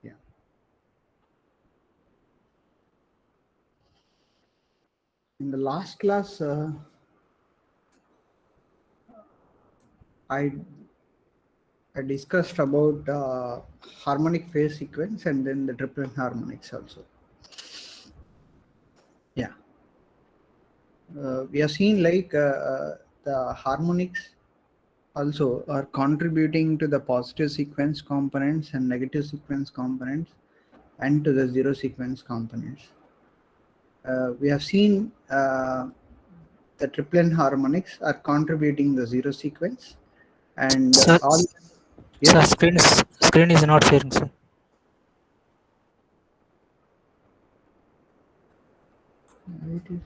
Yeah. In the last class, I discussed about harmonic phase sequence and then the triplet harmonics also. Yeah. We have seen like the harmonics also are contributing to the positive sequence components and negative sequence components and to the zero sequence components. We have seen the triplet harmonics are contributing the zero sequence and Sir, all. sir, Yes. screen is not sharing, sir. It is.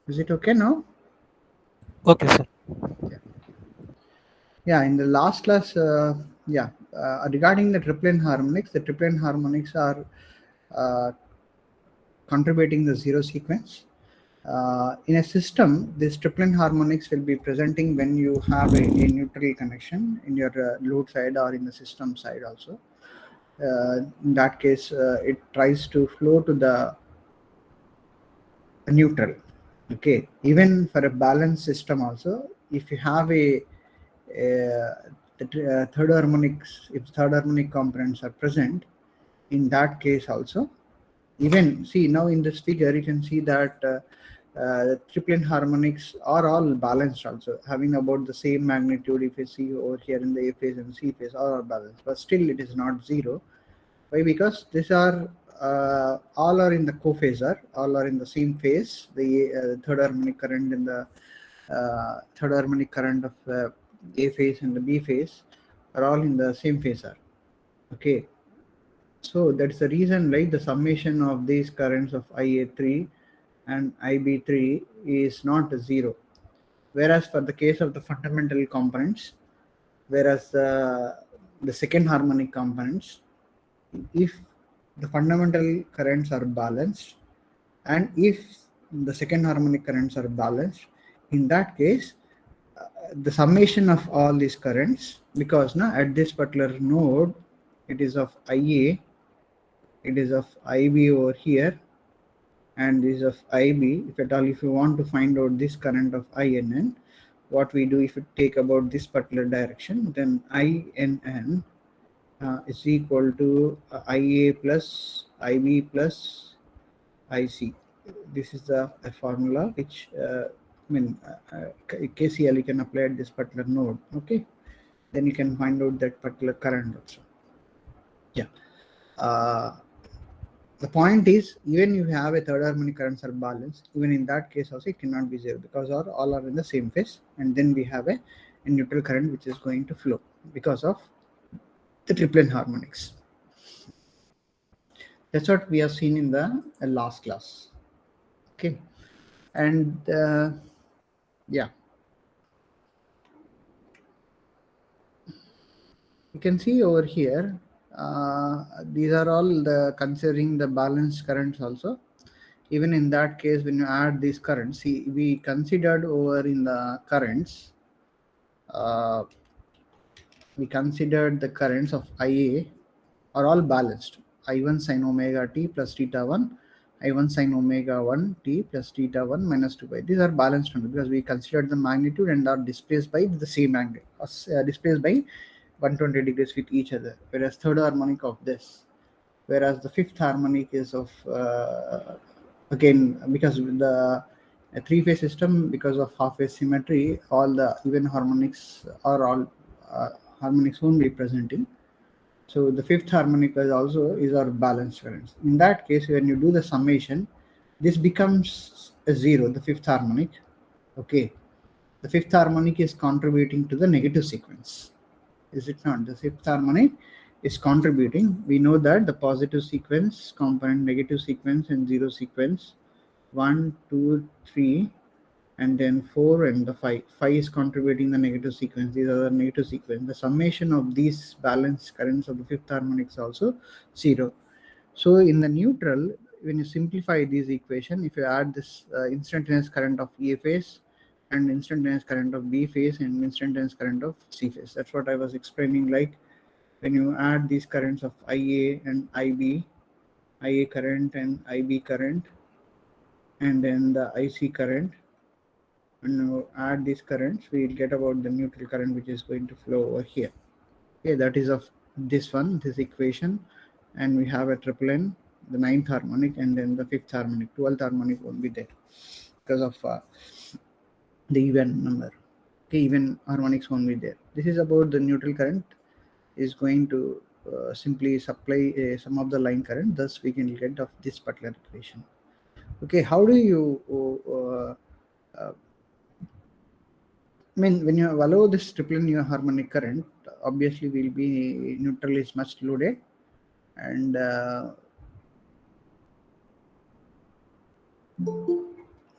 Is it okay now? Okay, sir. Yeah. Yeah, in the last class, regarding the triplet harmonics are uh, contributing the zero sequence. In a system, this triplet harmonics will be presenting when you have a neutral connection in your load side or in the system side also. In that case, it tries to flow to the neutral. Okay, even for a balanced system also, if you have third harmonics, if third harmonic components are present, in that case also, even see now in this figure you can see that triplet harmonics are all balanced also, having about the same magnitude. If you see over here in the A phase and C phase are balanced, but still it is not zero. Why? Because these are all are in the cophasor, all are in the same phase. The third harmonic current in the third harmonic current of A phase and the B phase are all in the same phasor. Okay, so that's the reason, right? The summation of these currents of IA3 and IB3 is not zero. Whereas for the case of the fundamental components, whereas the second harmonic components, if the fundamental currents are balanced and if the second harmonic currents are balanced, in that case the summation of all these currents, because now at this particular node it is of IA, it is of IB over here, and this is of IB. If at all, if you want to find out this current of INN, what we do, if you take about this particular direction, then INN is equal to IA plus IB plus IC. This is the formula which KCL you can apply at this particular node. Okay, then you can find out that particular current also. Yeah. The point is, even if you have a third harmonic currents are balanced, even in that case also it cannot be zero, because all are in the same phase, and then we have a neutral current which is going to flow because of the triplet harmonics. That's what we have seen in the last class. Okay, and yeah, you can see over here, these are all the considering the balanced currents also. Even in that case, when you add these currents, see, we considered over in the currents, we considered the currents of IA are all balanced. I1 sin omega t plus theta 1, I1 sin omega 1 t plus theta 1 minus 2 pi. These are balanced because we considered the magnitude and are displaced by the same angle, displaced by 120 degrees with each other. Whereas third harmonic of this, whereas the fifth harmonic is of again, because the a three-phase system, because of half-phase symmetry, all the even harmonics are all harmonics only presenting. So the fifth harmonic is also is our balanced currents. In that case, when you do the summation, this becomes a zero, the fifth harmonic. Okay, the fifth harmonic is contributing to the negative sequence. Is it not? The fifth harmonic is contributing. We know that the positive sequence component, negative sequence, and zero sequence, 1, 2, 3, and then 4 and the 5. 5 is contributing the negative sequence. These are the negative sequence. The summation of these balanced currents of the fifth harmonic is also 0. So in the neutral, when you simplify this equation, if you add this instantaneous current of A phase and instantaneous current of B phase and instantaneous current of C phase, that's what I was explaining. Like when you add these currents of IA and IB, IA current and IB current, and then the IC current, and now add these currents, we will get about the neutral current which is going to flow over here. Okay, that is of this one, this equation, and we have a triple N, the ninth harmonic, and then the fifth harmonic. 12th harmonic won't be there because of the even number. Okay, even harmonics won't be there. This is about the neutral current is going to simply supply some of the line current. Thus, we can get of this particular equation. Okay, how do you I mean, when you allow this triple N harmonic current, obviously will be neutral is much loaded, and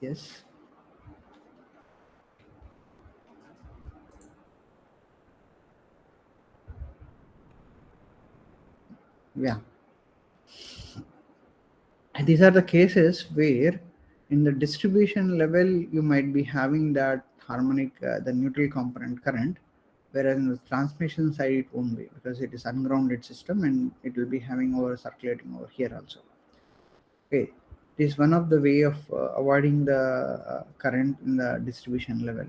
yes, yeah. And these are the cases where in the distribution level you might be having that harmonic, the neutral component current, whereas in the transmission side it won't be because it is ungrounded system and it will be having over circulating over here also. Okay, it is one of the way of avoiding the current in the distribution level.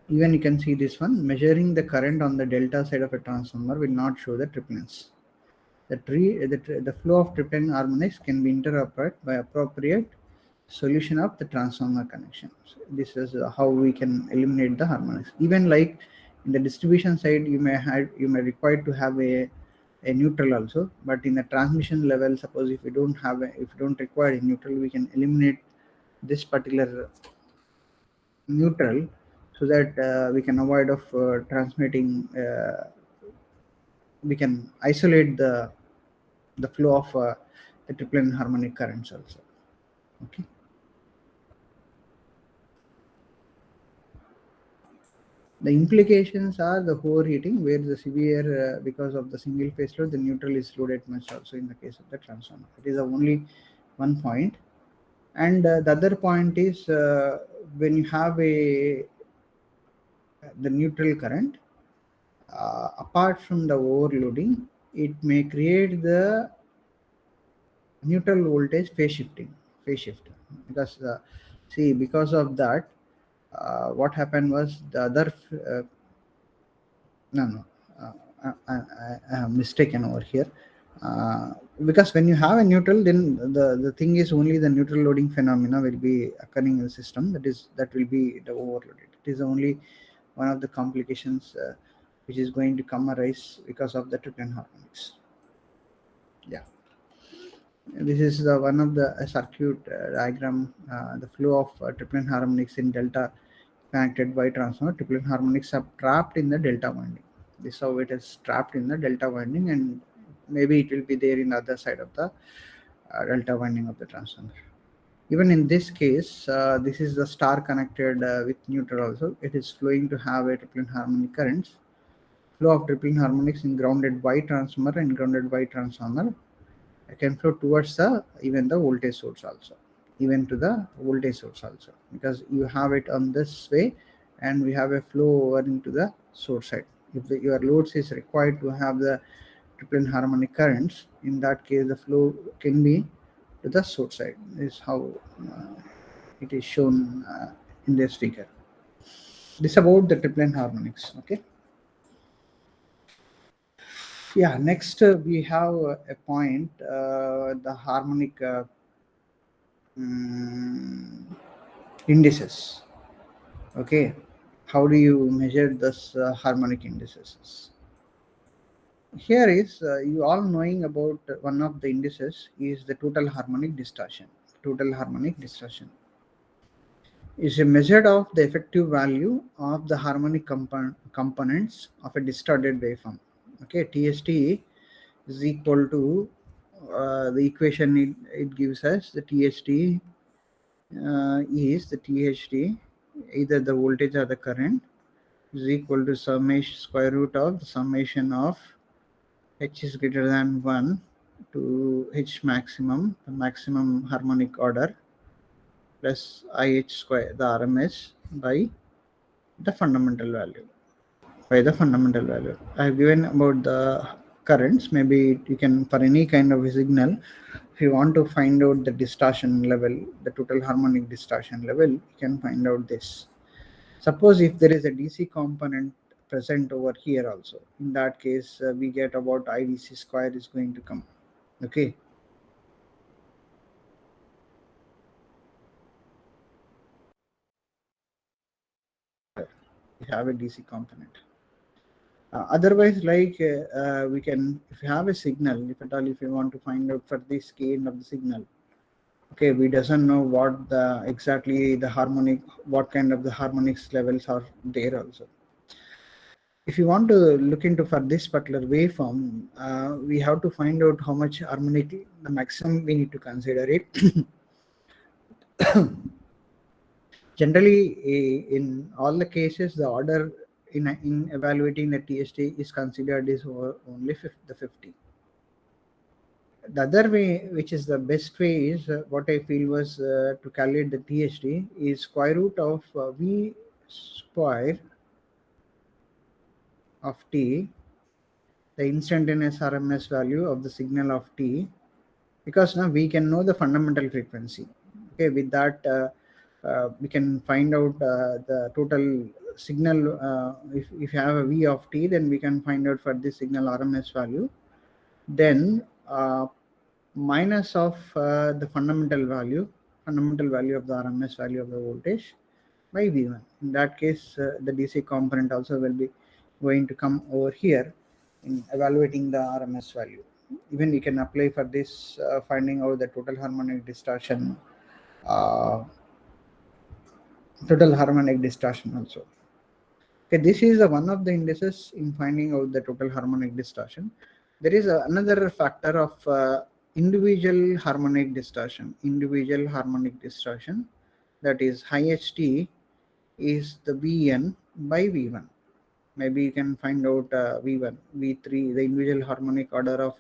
Even you can see this one, measuring the current on the delta side of a transformer will not show the triplets. The flow of triplet harmonics can be interrupted by appropriate solution of the transformer connection. So this is how we can eliminate the harmonics. Even like in the distribution side, you may require to have a neutral also, but in the transmission level, suppose if you don't require a neutral, we can eliminate this particular neutral so that we can avoid of transmitting. We can isolate the flow of the triplet harmonic currents also. Okay. The implications are the overheating, where the severe because of the single phase load, the neutral is loaded much also in the case of the transformer. It is the only one point, and the other point is when you have the neutral current, apart from the overloading, it may create the neutral voltage phase shift because because of that what happened was the other no I have mistaken over here because when you have a neutral, then the thing is only the neutral loading phenomena will be occurring in the system, that will be the overloaded. It is only one of the complications which is going to come arise because of the triplet harmonics. Yeah. This is one of the circuit diagram, the flow of triplet harmonics in delta connected by transformer. Triplet harmonics are trapped in the delta winding. This is how it is trapped in the delta winding, and maybe it will be there in the other side of the delta winding of the transformer. Even in this case, this is the star connected with neutral also. It is flowing to have a triplet harmonic currents. Flow of triplet harmonics in grounded Y transformer and grounded Y transformer can flow towards even the voltage source also, even to the voltage source also, because you have it on this way and we have a flow over into the source side. If your loads is required to have the triplet harmonic currents, in that case the flow can be to the source side. This is how it is shown in this figure. This about the triplet harmonics. Okay. Yeah, next we have a point, the harmonic indices. Okay, how do you measure this harmonic indices? Here is you all knowing about one of the indices is the total harmonic distortion. Total harmonic distortion is a measure of the effective value of the harmonic components of a distorted waveform. Okay, TST is equal to the equation it gives us, the TST is the THD, either the voltage or the current, is equal to summation square root of the summation of H is greater than 1 to H maximum, the maximum harmonic order, plus IH square, the RMS, by the fundamental value. I have given about the currents. Maybe you can, for any kind of a signal, if you want to find out the distortion level, the total harmonic distortion level, you can find out this. Suppose if there is a DC component present over here also, in that case, we get about IDC square is going to come. Okay. We have a DC component. Otherwise, like we can, if you have a signal, if at all, if you want to find out for this gain of the signal, okay, we doesn't know what the exactly the harmonic, what kind of the harmonics levels are there also. If you want to look into for this particular waveform, we have to find out how much harmonic, the maximum we need to consider it. Generally, in all the cases, the order in evaluating the TST is considered is only the 50. The other way, which is the best way, is what I feel was to calculate the TST is square root of V square of T, the instantaneous RMS value of the signal of T, because now we can know the fundamental frequency. Okay, with that we can find out the total signal. If you have a V of T, then we can find out for this signal RMS value. Then minus of the fundamental value of the RMS value of the voltage by V1. In that case, the DC component also will be going to come over here in evaluating the RMS value. Even we can apply for this, finding out the total harmonic distortion also. Okay, this is one of the indices in finding out the total harmonic distortion. There is another factor of individual harmonic distortion. That is HT is the Vn by V1. Maybe you can find out V1, V3, the individual harmonic order of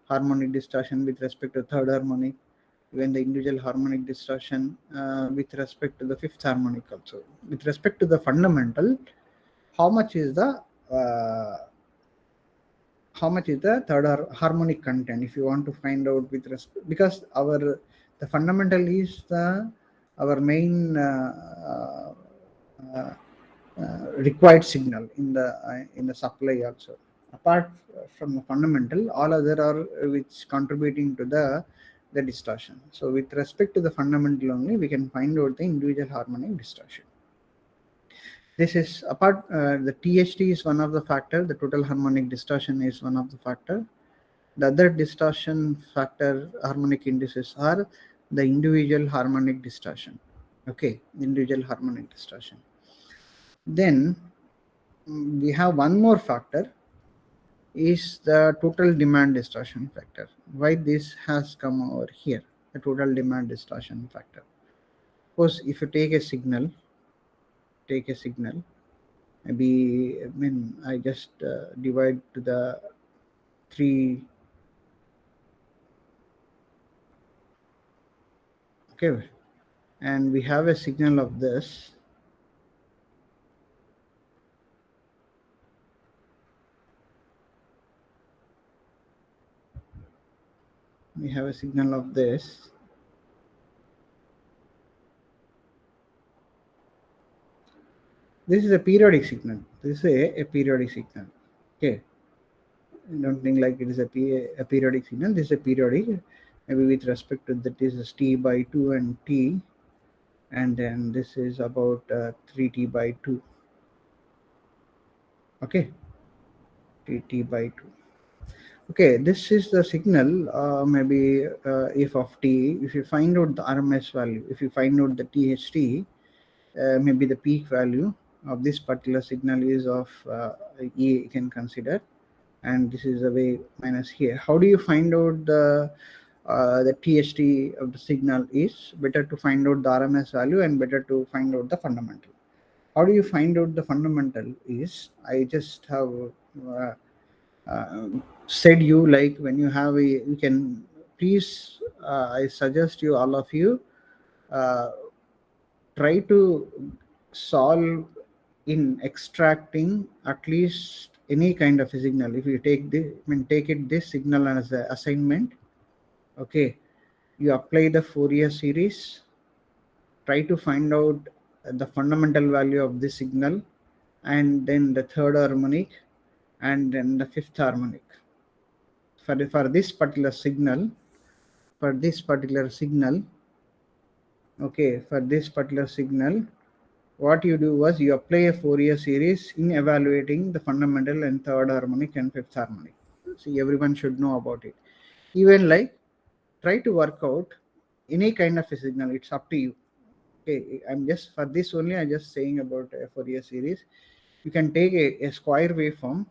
harmonic distortion with respect to third harmonic, even the individual harmonic distortion with respect to the fifth harmonic also. With respect to the fundamental, how much is the third harmonic content? If you want to find out with respect, because the fundamental is our main required signal in the supply also. Apart from the fundamental, all other are which contributing to the distortion. So with respect to the fundamental only, we can find out the individual harmonic distortion. This is apart, the THT is one of the factor, the total harmonic distortion is one of the factor. The other distortion factor harmonic indices are the individual harmonic distortion. Okay, individual harmonic distortion. Then we have one more factor, is the total demand distortion factor. Why this has come over here, the total demand distortion factor. Suppose if you take a signal, maybe, I just divide to the 3. Okay, and we have a signal of this. We have a signal of this. This is a periodic signal. This is a periodic signal. Okay. I don't think like it is a periodic signal. This is a periodic. Maybe with respect to that is T by 2 and T. And then this is about 3T by 2. Okay. 3T by 2. Okay, this is the signal, maybe f of T. If you find out the RMS value, if you find out the THT, maybe the peak value of this particular signal is of E, you can consider, and this is the way minus here. How do you find out the the THT of the signal is, better to find out the RMS value and better to find out the fundamental. How do you find out the fundamental is, I just have said you, like when you have a, you can please, I suggest you, all of you, try to solve in extracting at least any kind of a signal. If you take this, take it this signal as an assignment, okay, you apply the Fourier series, try to find out the fundamental value of this signal, and then the third harmonic, and then the fifth harmonic. For this particular signal, okay, for this particular signal, what you do was you apply a Fourier series in evaluating the fundamental and third harmonic and fifth harmonic. See, everyone should know about it. Even like, try to work out any kind of a signal. It's up to you. Okay, I'm just, for this only, I'm just saying about a Fourier series. You can take a square waveform.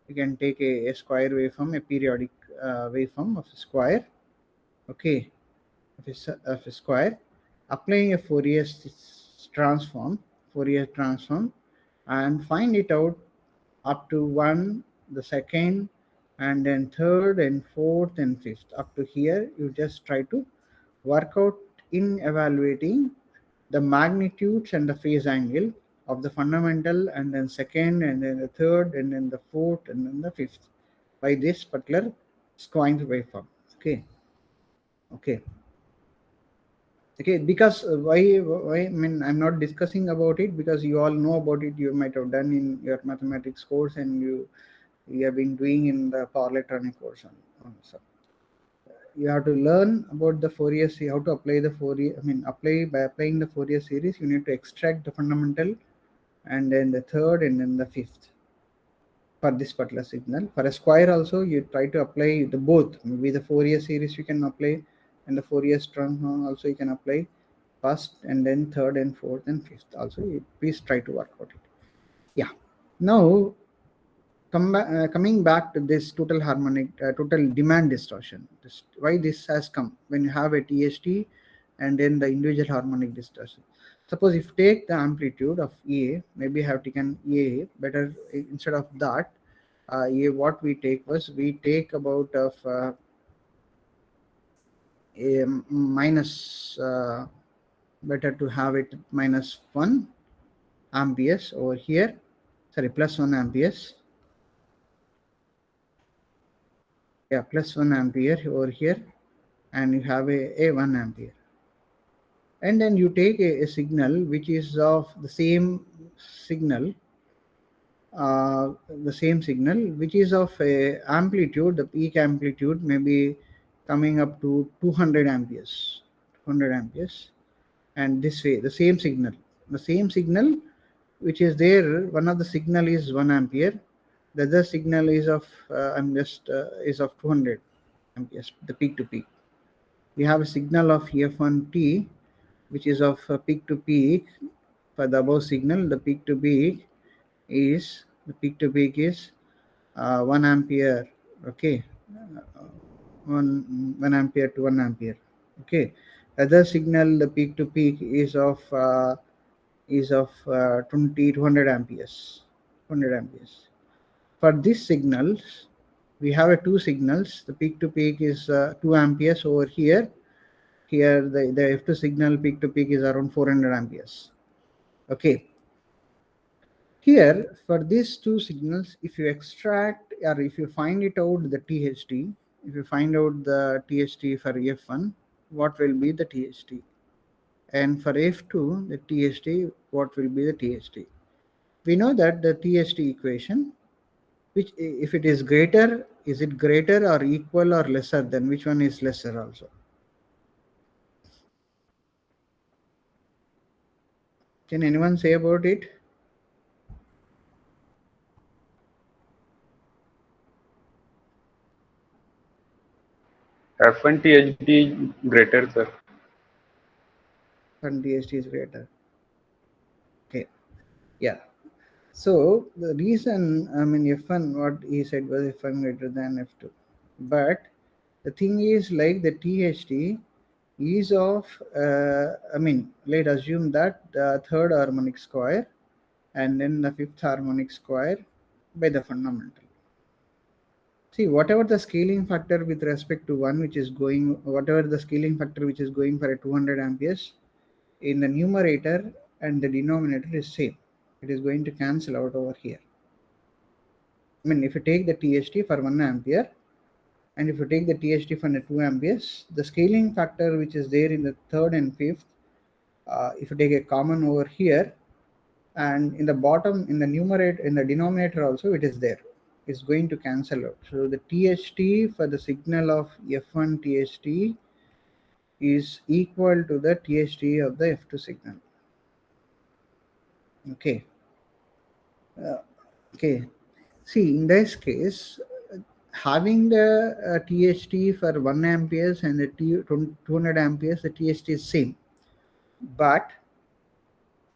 You can take a square waveform, a periodic waveform of a square. Okay, of a square, applying a Fourier transform, and find it out up to 1, the second, and then third and fourth and fifth. Up to here, you just try to work out in evaluating the magnitudes and the phase angle of the fundamental, and then second, and then the third, and then the fourth, and then the fifth by this particular square waveform. Okay. Because why, I mean, I'm not discussing about it because you all know about it. You might have done in your mathematics course, and you have been doing in the power electronic course also. You have to learn about the Fourier series, how to apply the Fourier, by applying the Fourier series, you need to extract the fundamental, and then the third, and then the fifth for this particular signal. For a square also, you try to apply the both. Maybe the Fourier series you can apply, and the Fourier transform also you can apply first, and then third and fourth and fifth also. Please try to work out it. Yeah. Now, coming back to this total harmonic, total demand distortion. Why this has come when you have a THT and then the individual harmonic distortion. Suppose if you take the amplitude of A, maybe have taken A, better instead of that, what we take was, we take about of a minus, better to have it minus 1 amperes over here, sorry, plus 1 amperes. Yeah, plus 1 ampere over here, and you have a 1 ampere. And then you take a signal which is of the same signal, which is of a amplitude, the peak amplitude may be coming up to 200 amperes, and this way the same signal which is there, one of the signal is 1 ampere, the other signal is of is of 200 amperes, the peak to peak. We have a signal of F1t which is of peak to peak. For the above signal, the peak to peak is 1 ampere. Okay, 1 ampere to 1 ampere. Okay, other signal, the peak to peak is of 200 amperes. For these signals, we have two signals. The peak to peak is 2 amperes over here. Here the F2 signal peak to peak is around 400 amperes. Okay. Here, for these two signals, if you extract, or if you find it out the THT, if you find out the THT for F1, what will be the THT? And for F2, the THT, what will be the THT? We know that the THT equation, which if it is greater, is it greater or equal or lesser than, which one is lesser also? Can anyone say about it? F1 THT greater, sir. And THT is greater. Okay. Yeah. So the reason, F1, what he said was F1 greater than F2. But The thing is like the THT is of, let's assume that the third harmonic square and then the fifth harmonic square by the fundamental. See, whatever the scaling factor with respect to one which is going, whatever the scaling factor which is going for a 200 amperes in the numerator and the denominator is same. It is going to cancel out over here. I mean, if you take the THT for 1 ampere and if you take the THT for the 2 amperes, the scaling factor which is there in the third and fifth, if you take a common over here, and in the bottom, in the numerator, in the denominator also, it is there. It's going to cancel out. So the THT for the signal of F1 THT is equal to the THT of the F2 signal. Okay. Okay. See, in this case, having the THT for 1 amperes and the 200 amperes, the THT is same. But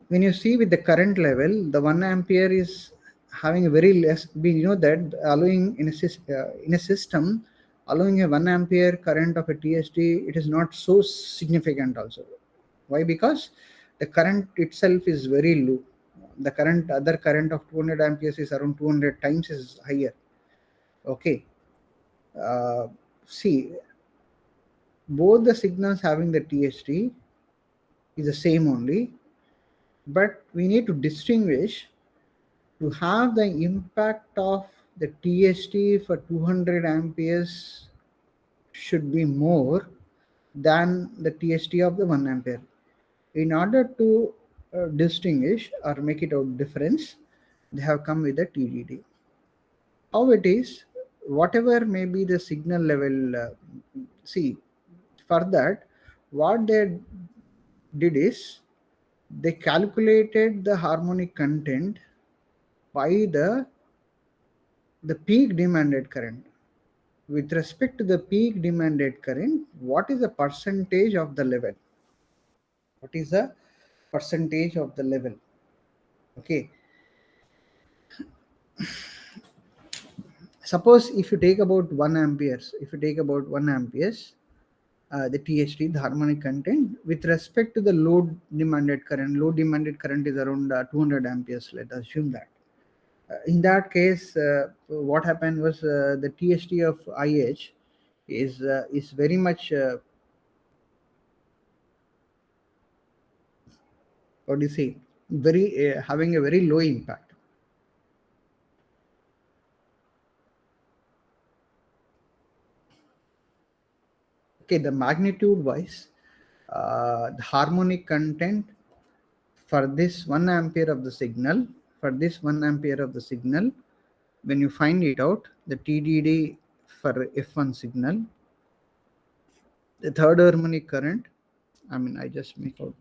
when you see with the current level, the 1 ampere is having a very less, we know that allowing in a system, allowing a 1 ampere current of a THT, it is not so significant also. Why? Because the current itself is very low. The other current of 200 amperes is around 200 times is higher. Okay. See, both the signals having the THT is the same only, but we need to distinguish to have the impact of the THT for 200 amperes should be more than the THT of the 1 ampere. In order to distinguish or make it out difference, they have come with the TDD. How it is, whatever may be the signal level, see, for that, what they did is, they calculated the harmonic content by the peak demanded current. With respect to the peak demanded current, what is the percentage of the level? What is the percentage of the level? Okay. Suppose if you take about 1 amperes, the THT, the harmonic content, with respect to the load demanded current is around 200 amperes. Let us assume that. In that case, what happened was the THT of IH is very much what do you say? Very having a very low impact. Okay, the magnitude wise, the harmonic content for this 1 ampere of the signal, when you find it out, the TDD for F1 signal, the third harmonic current, I just make out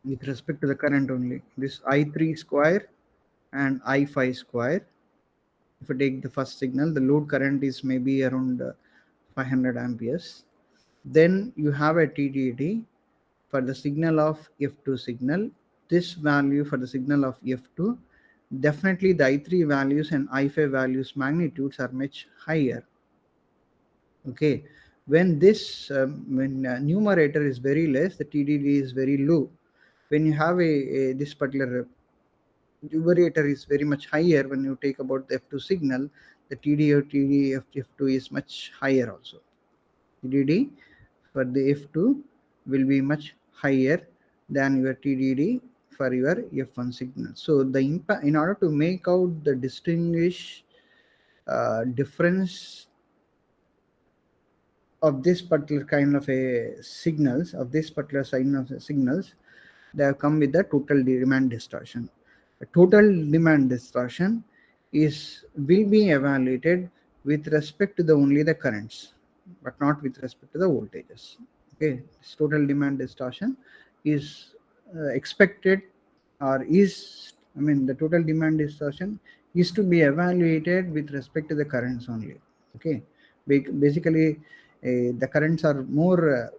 with respect to the current only, this I3 square and I5 square. If you take the first signal, the load current is maybe around 500 amperes. Then you have a TDD for the signal of F2 signal. This value for the signal of F2, definitely the I3 values and I5 values magnitudes are much higher. Okay, when this numerator is very less, the TDD is very low. When you have this particular numerator is very much higher, when you take about the F2 signal, the TD of F2 is much higher also. TDD for the F2 will be much higher than your TDD for your F1 signal. So the impact, in order to make out the distinguish difference of this particular kind of a signals, they have come with the total demand distortion. The total demand distortion will be evaluated with respect to only the currents, but not with respect to the voltages. Okay, this total demand distortion is expected, or is, the total demand distortion is to be evaluated with respect to the currents only. Okay, basically the currents are more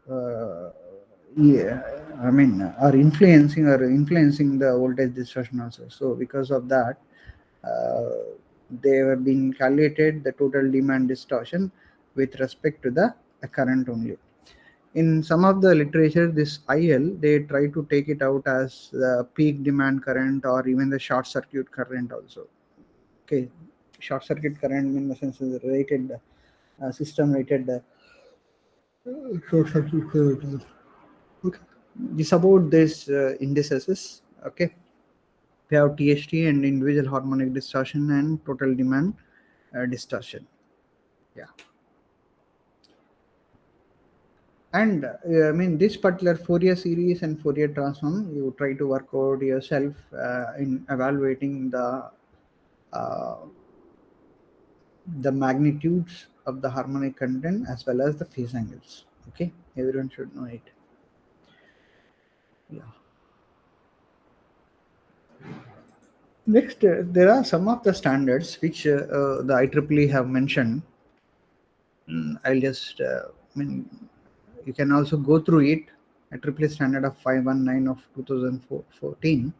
are influencing the voltage distortion also. So because of that, they were being calculated the total demand distortion with respect to the current only. In some of the literature, this IL, they try to take it out as the peak demand current or even the short circuit current also. Okay, short circuit current in the sense is rated system rated short circuit current. Okay, this about this indices. Okay, we have THT and individual harmonic distortion and total demand distortion. Yeah. And I mean, this particular Fourier series and Fourier transform, you try to work out yourself in evaluating uh, the magnitudes of the harmonic content as well as the phase angles. Okay, everyone should know it. Yeah. Next, there are some of the standards which the IEEE have mentioned. I'll just, I mean, you can also go through it. IEEE standard of 519 of 2014.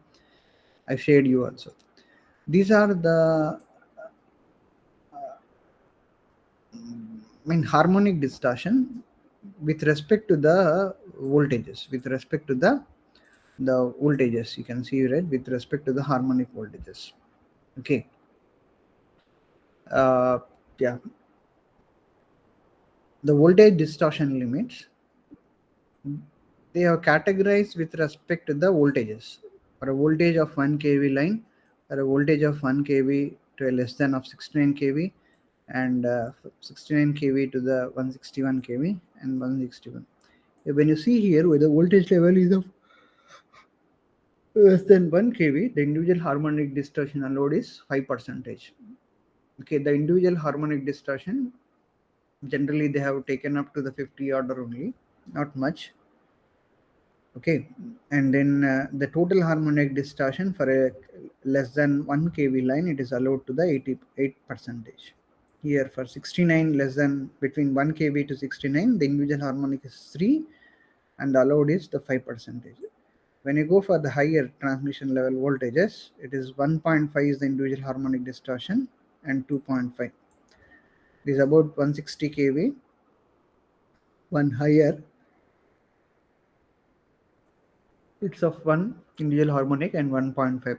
I shared you also. These are the harmonic distortion with respect to the voltages. With respect to the voltages, you can see, right, with respect to the harmonic voltages. Okay. Yeah. The voltage distortion limits, they are categorized with respect to the voltages. For a voltage of 1 kV line, or a voltage of 1 kV to a less than of 69 kV, and 69 kV to the 161 kV and 161. When you see here where the voltage level is of less than 1 kV, the individual harmonic distortion allowed is 5%. Okay, the individual harmonic distortion, generally they have taken up to the 50 order only, not much. Okay, and then the total harmonic distortion for a less than 1 kV line, it is allowed to the 88%. Here for 69 less than between 1 kV to 69, the individual harmonic is 3 and allowed is the 5%. When you go for the higher transmission level voltages, it is 1.5 is the individual harmonic distortion and 2.5. This is about 160 kV. One higher, it's of 1 individual harmonic and 1.5.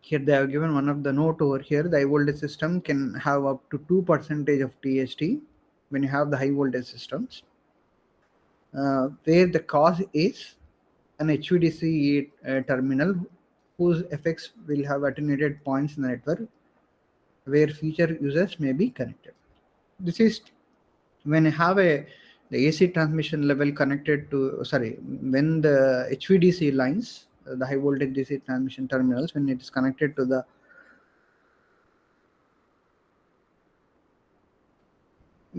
Here they have given one of the note over here. The high voltage system can have up to 2% of THT when you have the high voltage systems, where the cause is an HVDC terminal whose effects will have attenuated points in the network where future users may be connected. This is when you have the AC transmission level connected to, when the HVDC lines, the high voltage DC transmission terminals, when it is connected to the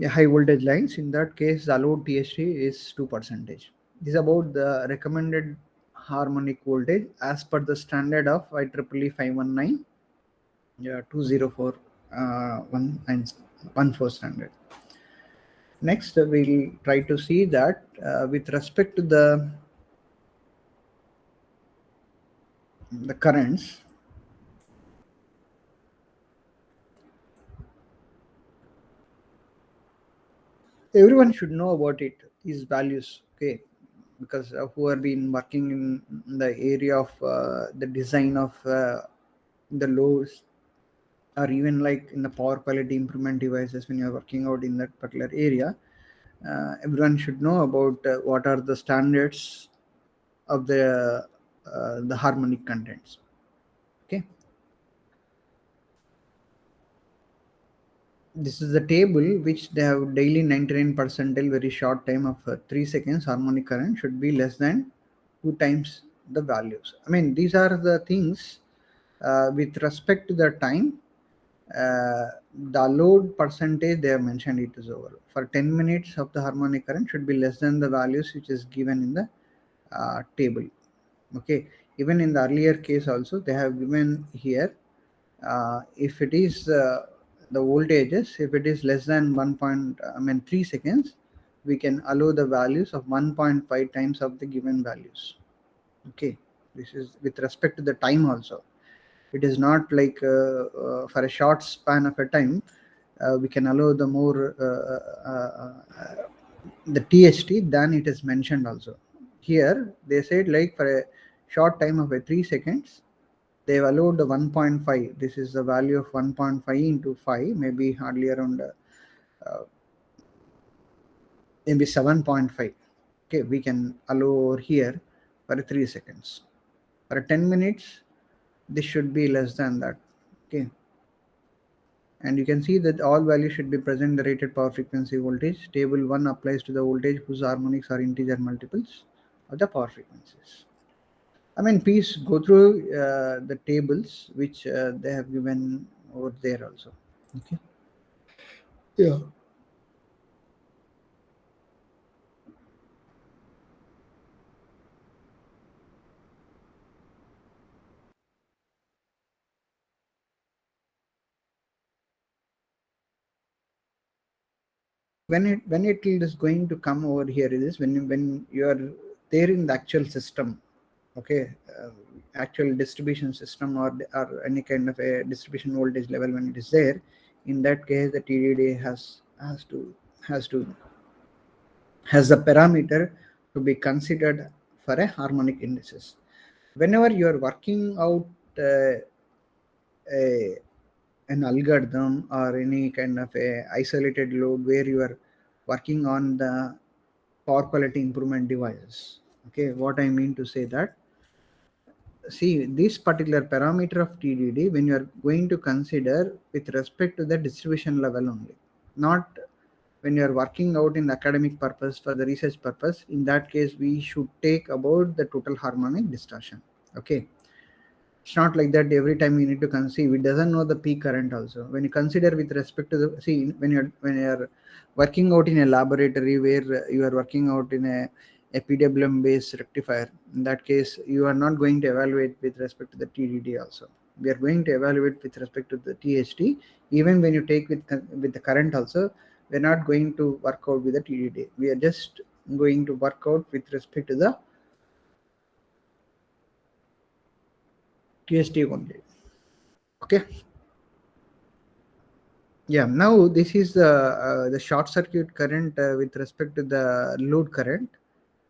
high voltage lines, in that case the allowed THT is 2%. This is about the recommended harmonic voltage as per the standard of IEEE 519 204 114 standard. Next, we'll try to see that with respect to the currents, everyone should know about it, these values. Okay, because who have been working in the area of the design of the loads, or even like in the power quality improvement devices, when you're working out in that particular area, everyone should know about what are the standards of the harmonic contents. Okay, this is the table which they have daily 99 percentile very short time of 3 seconds harmonic current should be less than 2 times the values. I mean, these are the things with respect to the time. The load percentage they have mentioned it is over. For 10 minutes of the harmonic current should be less than the values which is given in the table. Okay, even in the earlier case also they have given here, if it is the voltages, if it is less than 3 seconds, we can allow the values of 1.5 times of the given values. Okay, this is with respect to the time also. It is not like for a short span of a time, we can allow the more the THT than it is mentioned also. Here they said like for a short time of 3 seconds, they've allowed the 1.5. This is the value of 1.5 into 5, maybe hardly around maybe 7.5. Okay, we can allow over here for 3 seconds. For 10 minutes, this should be less than that. Okay, and you can see that all values should be present in the rated power frequency voltage. Table 1 applies to the voltage whose harmonics are integer multiples of the power frequencies. I mean, please go through the tables which they have given over there also. Okay. Yeah. When it is going to come over here is when you are there in the actual system. Okay, actual distribution system or any kind of a distribution voltage level, when it is there, in that case the TDD has the parameter to be considered for a harmonic indices. Whenever you are working out a, an algorithm or any kind of a isolated load where you are working on the power quality improvement devices. Okay, what I mean to say that, see this particular parameter of TDD when you are going to consider with respect to the distribution level only, not when you are working out in academic purpose for the research purpose. In that case, we should take about the total harmonic distortion. Okay, it's not like that every time we need to conceive. It doesn't know the peak current also. When you consider with respect to the, see, when you're working out in a laboratory where you are working out in a PWM based rectifier, in that case you are not going to evaluate with respect to the TDD also. We are going to evaluate with respect to the THT. Even when you take with the current also, we're not going to work out with the TDD. We are just going to work out with respect to the THT only. Okay. Yeah, now this is the short circuit current with respect to the load current.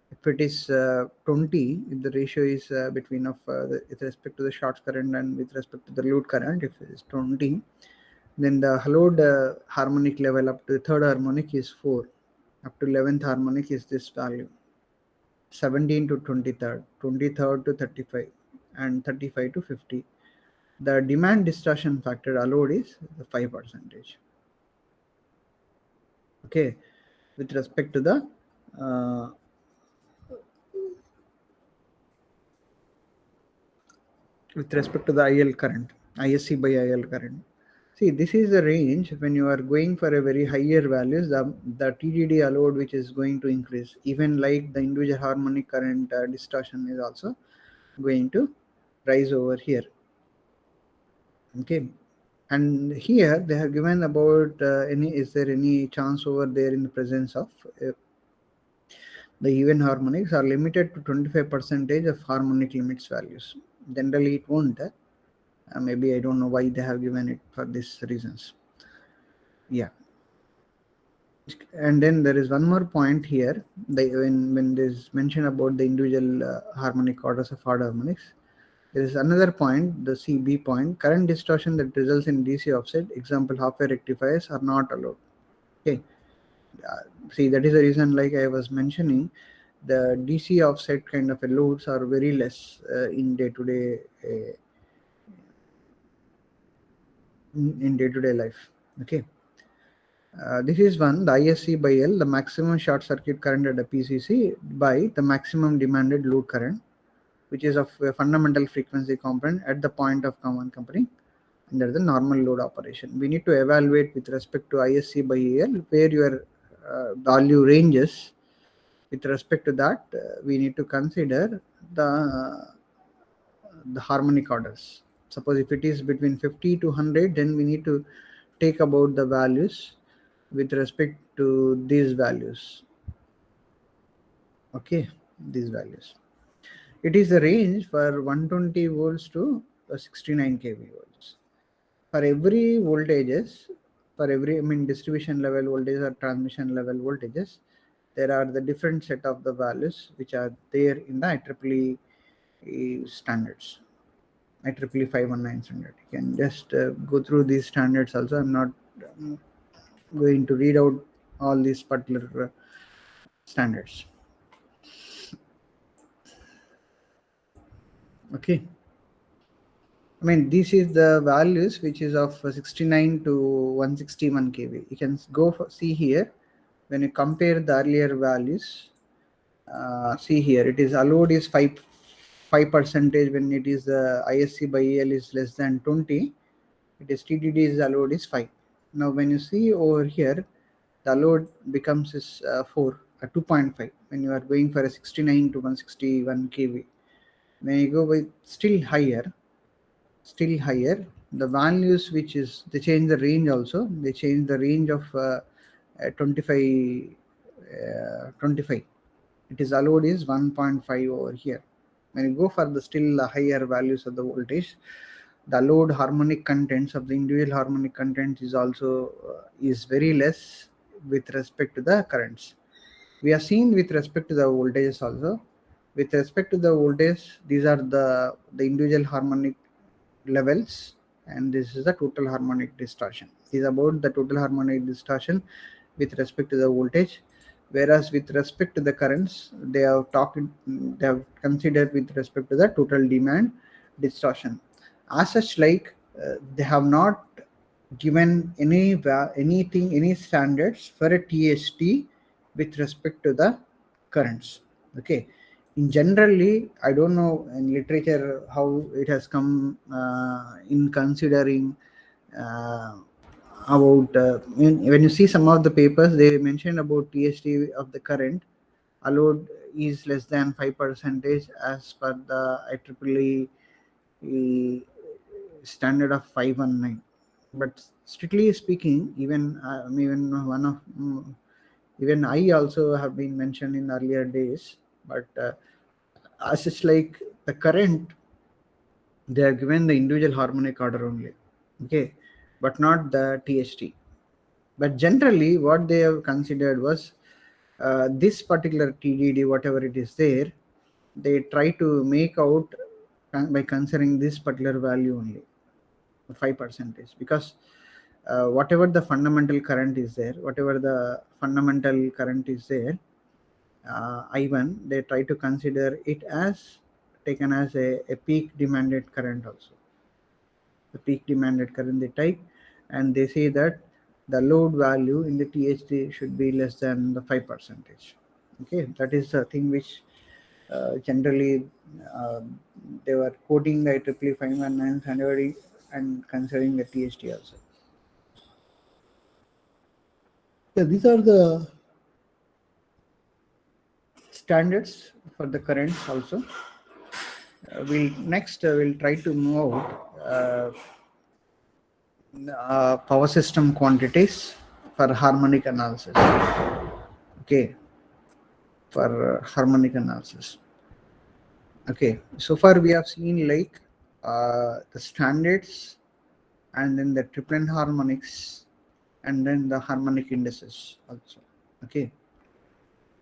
If it is 20, if the ratio is between of with respect to the short current and with respect to the load current, if it is 20, then the load harmonic level up to the third harmonic is 4, up to 11th harmonic is this value, 17 to 23rd, 23rd to 35, and 35 to 50. The demand distortion factor allowed is the 5%. Okay, with respect to the uh, IL current, ISC by IL current. See, this is the range when you are going for a very higher values, the TDD allowed which is going to increase. Even like the individual harmonic current distortion is also going to rise over here. Okay, and here they have given about is there any chance over there in the presence of the even harmonics are limited to 25% of harmonic limits values. Generally, it won't. Maybe I don't know why they have given it for these reasons. Yeah. And then there is one more point here. When there's mention about the individual harmonic orders of odd harmonics, there is another point, the CB point. Current distortion that results in DC offset, example half-wave rectifiers, are not allowed. Okay. See, that is the reason, like I was mentioning, the DC offset kind of loads are very less in day-to-day life. Okay. This is one, the ISC by L, the maximum short circuit current at a PCC by the maximum demanded load current, which is of a fundamental frequency component at the point of common coupling under the normal load operation. We need to evaluate with respect to ISC by L where your value ranges. With respect to that, we need to consider the harmonic orders. Suppose if it is between 50 to 100, then we need to take about the values with respect to these values. Okay, these values. It is the range for 120 volts to 69 kV volts. For every voltages, for every, I mean, distribution level voltage or transmission level voltages, there are the different set of the values which are there in the IEEE standards, IEEE 519 standard. You can just go through these standards also. I'm not going to read out all these particular standards. Okay. I mean, this is the values which is of 69 to 161 kV. You can go for, see here, when you compare the earlier values, see here, it is allowed is 5 percentage when it is ISC by EL is less than 20. It is TDD is allowed is 5. Now when you see over here, the load becomes is 2.5 when you are going for a 69 to 161 kV. When you go with still higher, the values which is, they change the range also. They change the range of 25. It is allowed is 1.5 over here. When you go for the still higher values of the voltage, the load harmonic contents of the individual harmonic contents is also is very less with respect to the currents. We are seeing with respect to the voltages also. With respect to the voltage, these are the individual harmonic levels, and this is the total harmonic distortion. Is about the total harmonic distortion with respect to the voltage, whereas with respect to the currents, they have considered with respect to the total demand distortion. As such, like they have not given any standards for a THD with respect to the currents. Okay. In generally, I don't know in literature how it has come in considering about when you see some of the papers, they mentioned about THD of the current allowed is less than 5% as per the IEEE standard of 519. But strictly speaking, even even I also have been mentioned in earlier days, but as it's like the current, they are given the individual harmonic order only, okay, but not the THD. But generally, what they have considered was this particular TDD, whatever it is there, they try to make out by considering this particular value only, 5%, because whatever the fundamental current is there, I1, they try to consider it as taken as a peak demanded current also. The peak demanded current they take, and they say that the load value in the THD should be less than the 5%. Okay, that is the thing which generally they were quoting the IEEE 519 standard and considering the THD also. So these are the standards for the currents also. We'll try to move out power system quantities for harmonic analysis. Okay, for harmonic analysis. Okay, so far we have seen like the standards, and then the triplet harmonics, and then the harmonic indices also. Okay.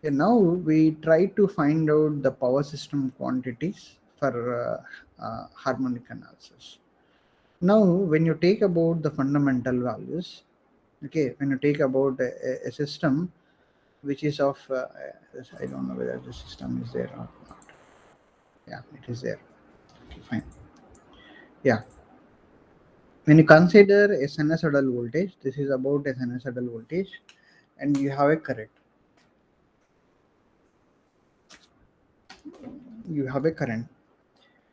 And now we try to find out the power system quantities for harmonic analysis. Now, when you take about the fundamental values, okay, when you take about a system which is of, I don't know whether the system is there or not. Yeah, it is there. Okay, fine. Yeah. When you consider a sinusoidal voltage, this is about a sinusoidal voltage, and you have a current. You have a current.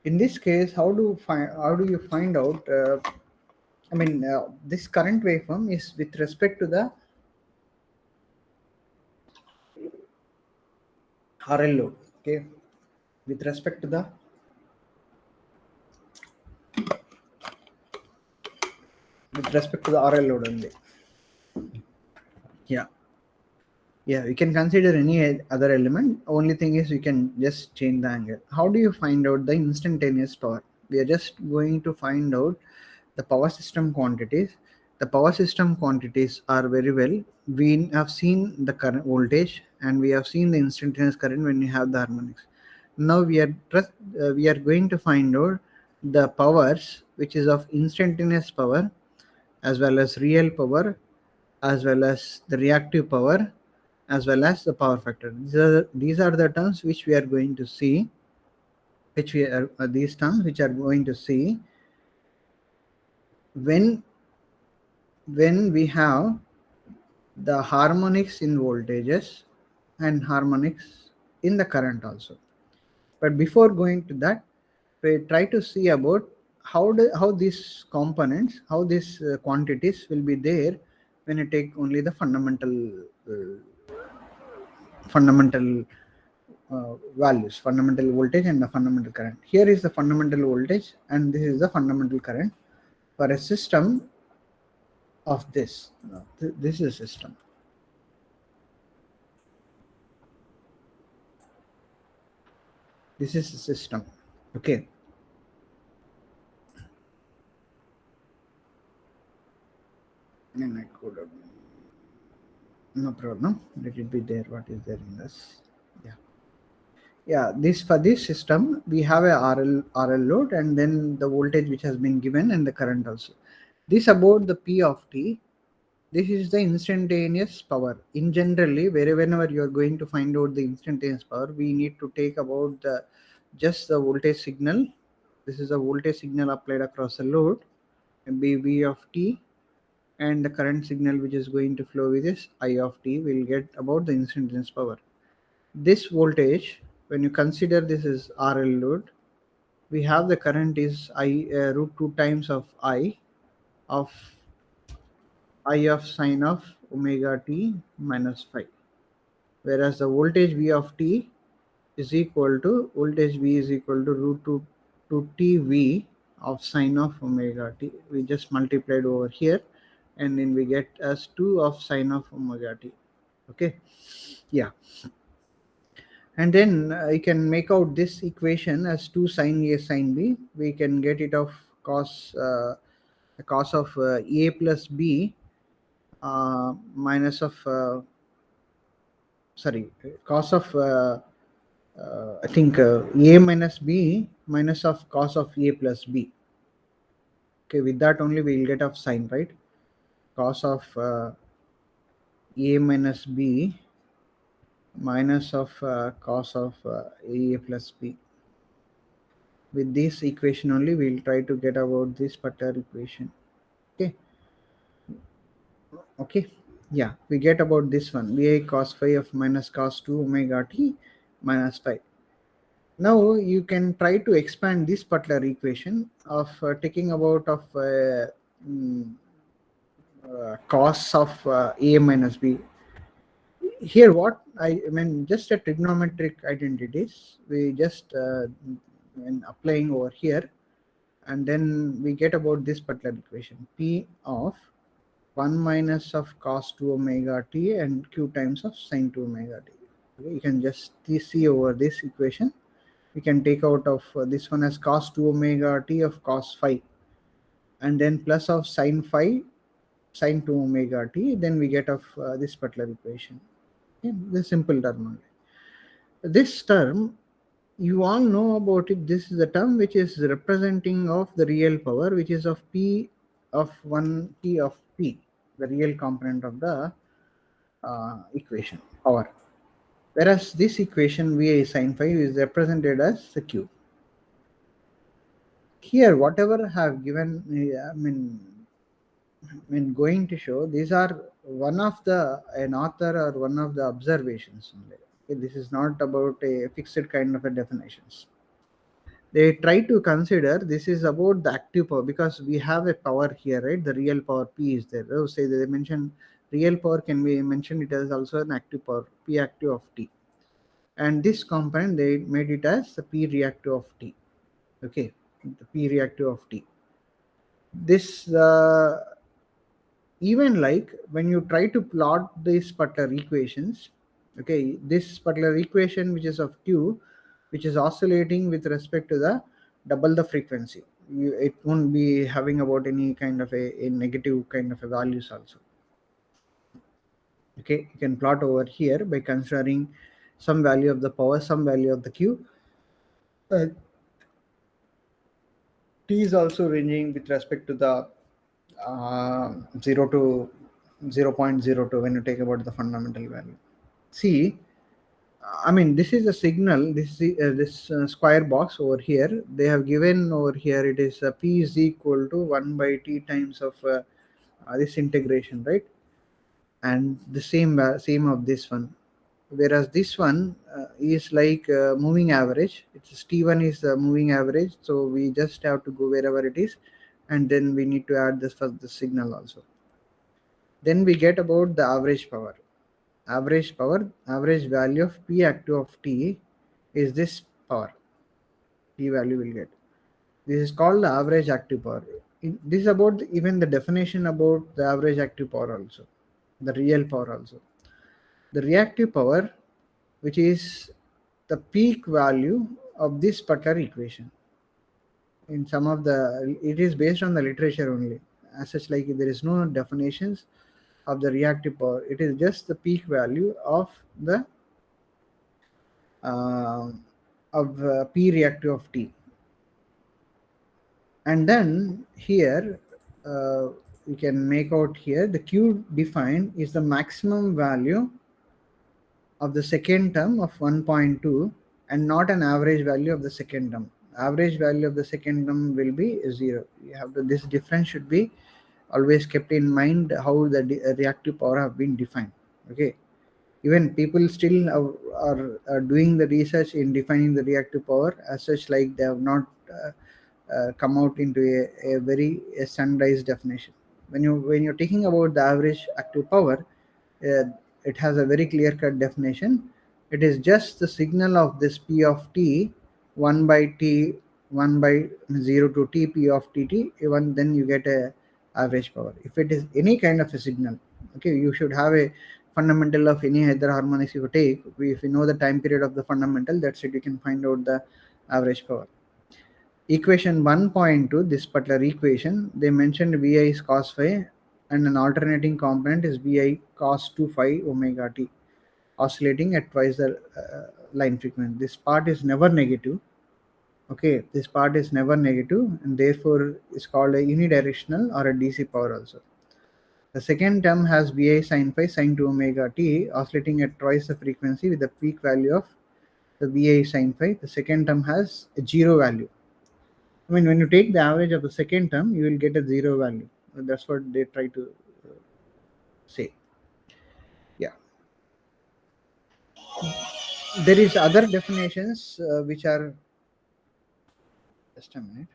In this case, how do you find out? This current waveform is with respect to the RL load. Okay, with respect to the RL load only. Yeah, you can consider any other element. Only thing is you can just change the angle. How do you find out the instantaneous power? We are just going to find out the power system quantities. the power system quantities are very well. We have seen the current voltage and we have seen the instantaneous current when you have the harmonics. Now we are going to find out the powers which is of instantaneous power as well as real power as well as the reactive power as well as the power factor. These are the terms which we are going to see, which we are these terms which are going to see when we have the harmonics in voltages and harmonics in the current also. But before going to that, we try to see about how these components, how these quantities will be there when you take only the fundamental values, fundamental voltage and the fundamental current. Here is the fundamental voltage and this is the fundamental current for a system of this. This is a system. This is a system. Okay. And I could have, no problem. Let it be there. What is there in this? Yeah. This for this system we have a RL load and then the voltage which has been given and the current also. This about the P of T. This is the instantaneous power. In generally, whenever you are going to find out the instantaneous power, we need to take about the just the voltage signal. This is a voltage signal applied across the load, be V of T, and the current signal which is going to flow with this I of T will get about the instantaneous power. This voltage, when you consider this is RL load, we have the current is I root 2 times of I of sine of omega t minus phi, whereas the voltage V of T is equal to root 2 to TV of sine of omega t. We just multiplied over here and then we get as 2 of sine of omega t. Okay, yeah. And then you can make out this equation as 2 sine A sine B. We can get it of cos of A plus B minus of cos of I think A minus B minus of cos of A plus B. Okay, with that only we will get of sine, right? Cos of A minus B minus of cos of A plus B. With this equation only we will try to get about this particular equation. Okay, yeah, we get about this one, VA cos phi of minus cos 2 omega t minus phi. Now you can try to expand this particular equation of taking about of cos of A minus B. Here what I mean, just a trigonometric identities, we just when applying over here, and then we get about this particular equation, P of 1 minus of cos 2 omega t and q times of sine 2 omega t. Okay, you can just see over this equation. We can take out of this one as cos 2 omega t of cos phi, and then plus of sine phi sine 2 omega t. Then we get of this particular equation. Okay, the simple term only. This term, you all know about it. This is the term which is representing of the real power, which is of P of 1 P of P, the real component of the equation power. Whereas this equation VA sine phi is represented as the Q. Here, whatever have given, I mean going to show, these are one of an author or one of the observations only. Okay, this is not about a fixed kind of a definitions. They try to consider this is about the active power, because we have a power here, right? The real power P is there. So say they mention real power can be mentioned it as also an active power, P active of T. And this component they made it as the P reactive of T. Okay, the P reactive of T. This even like when you try to plot these particular equations, okay, this particular equation which is of Q, which is oscillating with respect to the double the frequency. it won't be having about any kind of a negative kind of a values also. Okay, you can plot over here by considering some value of the power, some value of the q. T is also ranging with respect to the 0 to 0.02 when you take about the fundamental value. See, I mean, this is a signal. This square box over here. They have given over here. It is p is equal to 1 by t times of this integration, right? And the same of this one. Whereas this one is like moving average. It's T1 is the moving average, so we just have to go wherever it is, and then we need to add this for the signal also. Then we get about the average power. Average value of P active of T is this power. P value will get. This is called the average active power. This is about even the definition about the average active power also, the real power also. The reactive power, which is the peak value of this particular equation. In some of the, it is based on the literature only. As such, like there is no definitions of the reactive power. It is just the peak value of the P reactive of T. And then here you can make out here the Q defined is the maximum value of the second term of 1.2 and not an average value of the second term. Average value of the second term will be 0. You have to, this difference should be always kept in mind how the reactive power have been defined. Okay, even people still are doing the research in defining the reactive power. As such, like they have not come out into a very standardized definition. When you're taking about the average active power, it has a very clear cut definition. It is just the signal of this P of T 1 by T 1 by 0 to T P of Tt, even then you get a average power. If it is any kind of a signal, okay, you should have a fundamental of any other harmonics you take. If you know the time period of the fundamental, that's it, you can find out the average power. Equation 1.2, this particular equation, they mentioned Vi is cos phi and an alternating component is Vi cos 2 phi omega t, oscillating at twice the line frequency. This part is never negative. Okay, this part is never negative and therefore is called a unidirectional or a DC power also. The second term has Vi sin phi sin 2 omega t, oscillating at twice the frequency with the peak value of the Vi sin phi. The second term has a 0 value. I mean, when you take the average of the second term, you will get a 0 value. That's what they try to say. Yeah. There is other definitions which are, just a minute.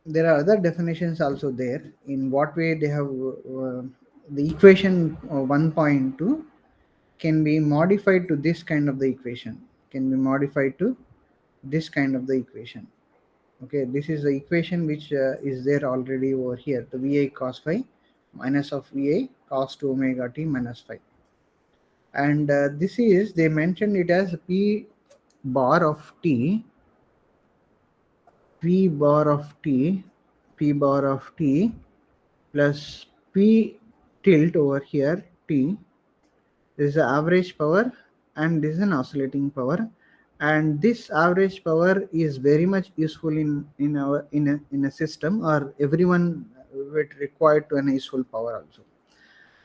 There are other definitions also there. In what way they have the equation 1.2 can be modified to this kind of the equation. Can be modified to this kind of the equation. Okay, this is the equation which is there already over here. The Vi cos phi minus of Vi cos 2 omega t minus phi. And this is, they mentioned it as P bar of t, P bar of t plus P tilt over here t. This is the average power and this is an oscillating power, and this average power is very much useful in a system, or everyone would require to an useful power also.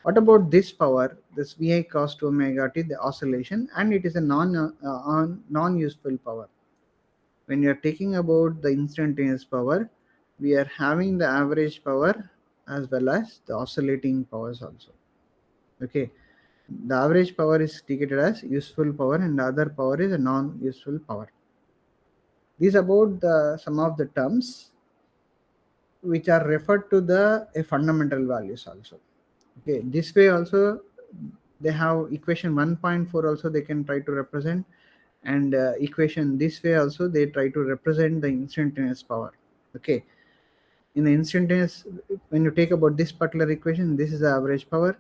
What about this power, this Vi cos 2 omega t, the oscillation, and it is a non-useful power. When you are taking about the instantaneous power, we are having the average power as well as the oscillating powers also. Okay, the average power is treated as useful power and the other power is a non-useful power. These about some of the terms which are referred to the fundamental values also. Okay, this way also they have equation 1.4 also they can try to represent, and equation this way also they try to represent the instantaneous power. Okay, in the instantaneous, when you take about this particular equation, this is the average power,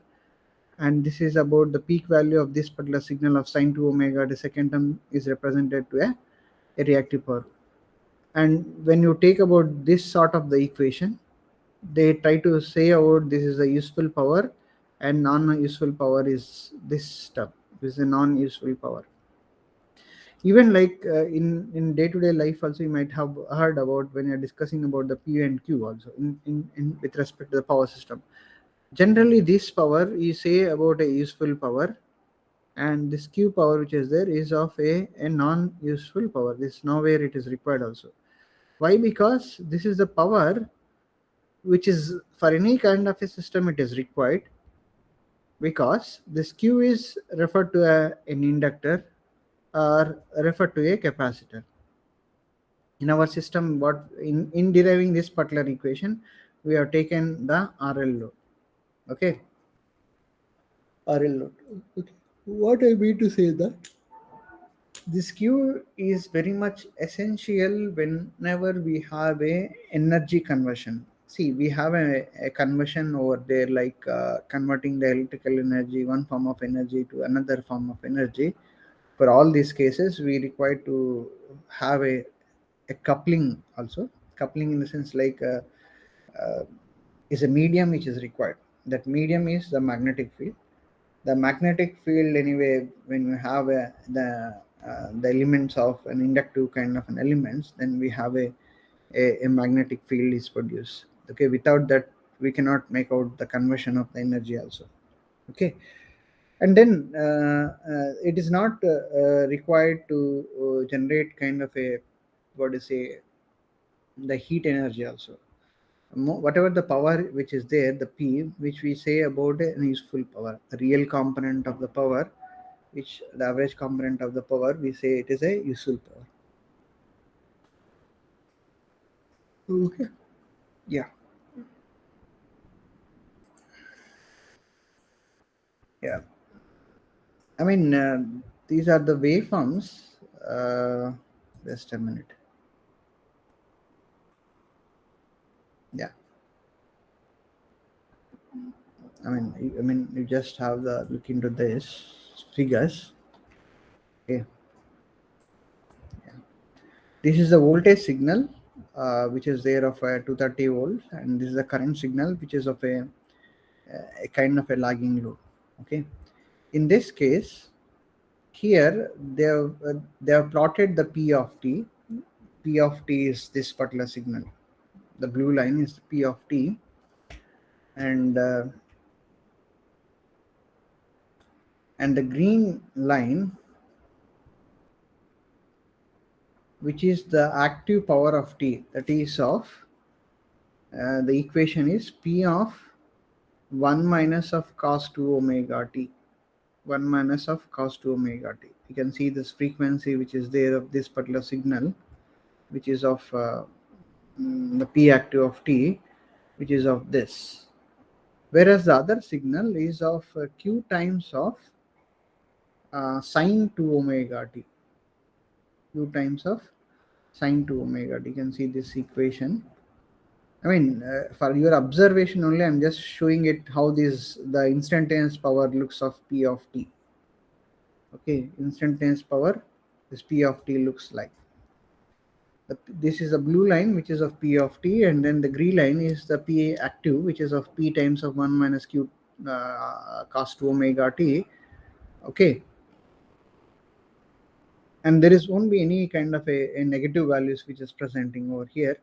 and this is about the peak value of this particular signal of sin 2 omega. The second term is represented to a a reactive power. And when you take about this sort of the equation, they try to say about this is a useful power and non-useful power is this stuff. This is a non-useful power. Even like in day-to-day life also, you might have heard about when you're discussing about the P and Q also in with respect to the power system. Generally this power you say about a useful power, and this Q power which is there is of a non-useful power. This is nowhere it is required also. Why? Because this is the power which is for any kind of a system it is required, because this Q is referred to an inductor or referred to a capacitor. In our system, what in deriving this particular equation, we have taken the RL load. Okay, RL load. Okay. What I mean to say that this Q is very much essential whenever we have a energy conversion. See, we have a conversion over there, like converting the electrical energy, one form of energy to another form of energy. For all these cases, we require to have a coupling also. Coupling in the sense like is a medium which is required. That medium is the magnetic field. The magnetic field anyway, when we have the elements of an inductive kind of an elements, then we have a magnetic field is produced. Okay, without that we cannot make out the conversion of the energy also. Okay, and then it is not required to generate kind of a, what to say, the heat energy also. Whatever the power which is there, the P, which we say about an useful power, the real component of the power, which the average component of the power, we say it is a useful power. Okay. Yeah. Yeah. I mean, these are the waveforms. Just a minute. Yeah. I mean, you just have the look into this figures. Okay. Yeah. This is the voltage signal, which is there of 230 volts, and this is the current signal, which is of a kind of a lagging load. Okay. In this case, here they have plotted the P of t. P of t is this particular signal. The blue line is P of t, and the green line, which is the active power of t, that is of the equation is P of 1 minus of cos 2 omega t. 1 minus of cos 2 omega t. You can see this frequency which is there of this particular signal, which is of the P active of t, which is of this. Whereas the other signal is of q times of sine 2 omega t. Q times of sine 2 omega t. You can see this equation. I mean, for your observation only, I'm just showing it how the instantaneous power looks of P of t. Okay, instantaneous power, this P of t looks like. This is a blue line which is of P of t, and then the green line is the P active, which is of P times of 1 minus q cos 2 omega t. Okay, and there is won't be any kind of a negative values which is presenting over here.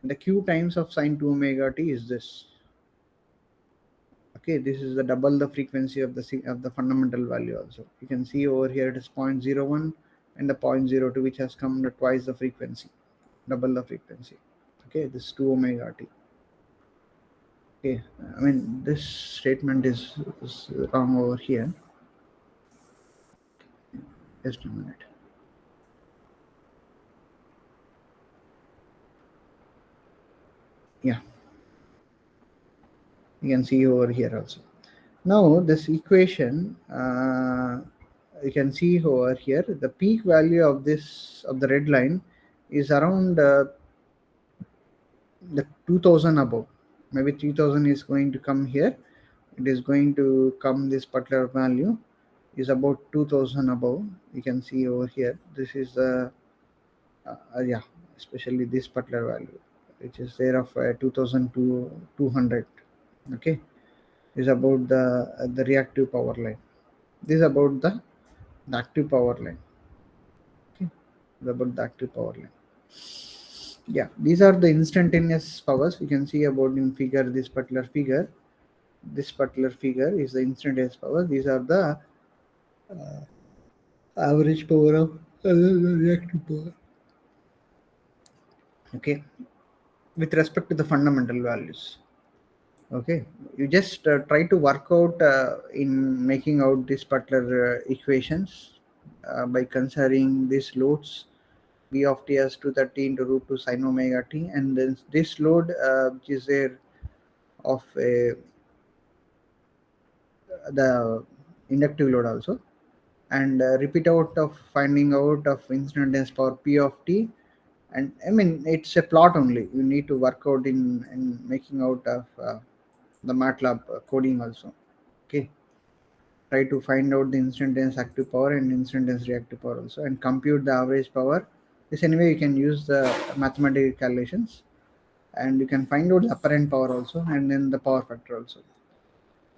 The q times of sine 2 omega t is this. Okay, this is the double the frequency of the fundamental value also. You can see over here it is 0.01 and the 0.02, which has come to twice the frequency, double the frequency. Okay, this is 2 omega t. Okay, I mean this statement is wrong over here. Just a minute. Yeah, you can see over here also. Now this equation, you can see over here the peak value of the red line is around the 2000 above. Maybe 3000 is going to come here. It is going to come, this particular value is about 2000 above. You can see over here, this is the Yeah, especially this particular value, which is there of 2200. Okay, is about the reactive power line. This is about the active power line. Okay, is about the active power line. Yeah, these are the instantaneous powers you can see about in figure. This particular figure, is the instantaneous power. These are the average power of the reactive power. Okay, with respect to the fundamental values. Okay, you just try to work out in making out these particular equations by considering these loads. V of t as 230 into root 2 sine omega t, and then this load which is there of the inductive load also, and repeat out of finding out of instantaneous power p of t. And I mean, it's a plot only, you need to work out in making out of the MATLAB coding also. Okay, try to find out the instantaneous active power and instantaneous reactive power also, and compute the average power. This anyway you can use the mathematical calculations, and you can find out the apparent power also, and then the power factor also.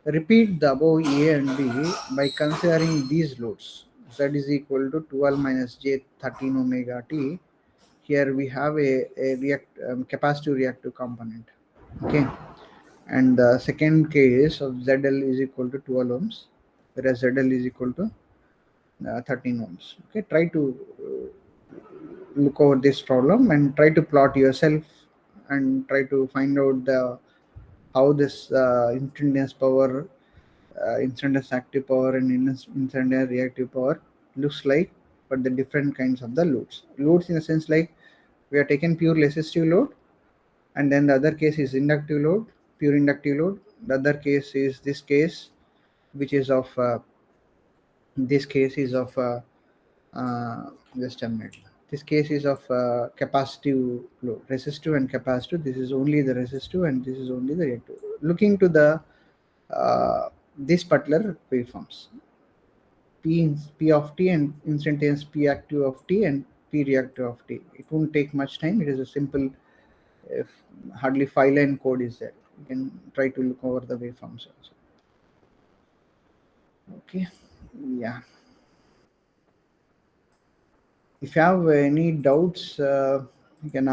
Repeat the above A and B by considering these loads. Z is equal to 12 minus J 13 omega t. Here we have a capacitive reactive component. Okay, and the second case of ZL is equal to 12 ohms, whereas ZL is equal to 13 ohms. Okay, try to look over this problem and try to plot yourself, and try to find out the how this instantaneous power, instantaneous active power, and instantaneous reactive power looks like for the different kinds of the loads. Loads in a sense like we are taken pure resistive load, and then the other case is inductive load, pure inductive load. The other case is this case, which is of this case is of just a minute. This case is of capacitive load, resistive and capacitive. This is only the resistive, and this is only the reactive. Looking to the this particular waveforms, P of t and instantaneous P active of t and P reactive of t. It won't take much time. It is a simple, if hardly 5-line code is there. You can try to look over the waveforms also. Okay, yeah. If you have any doubts, you can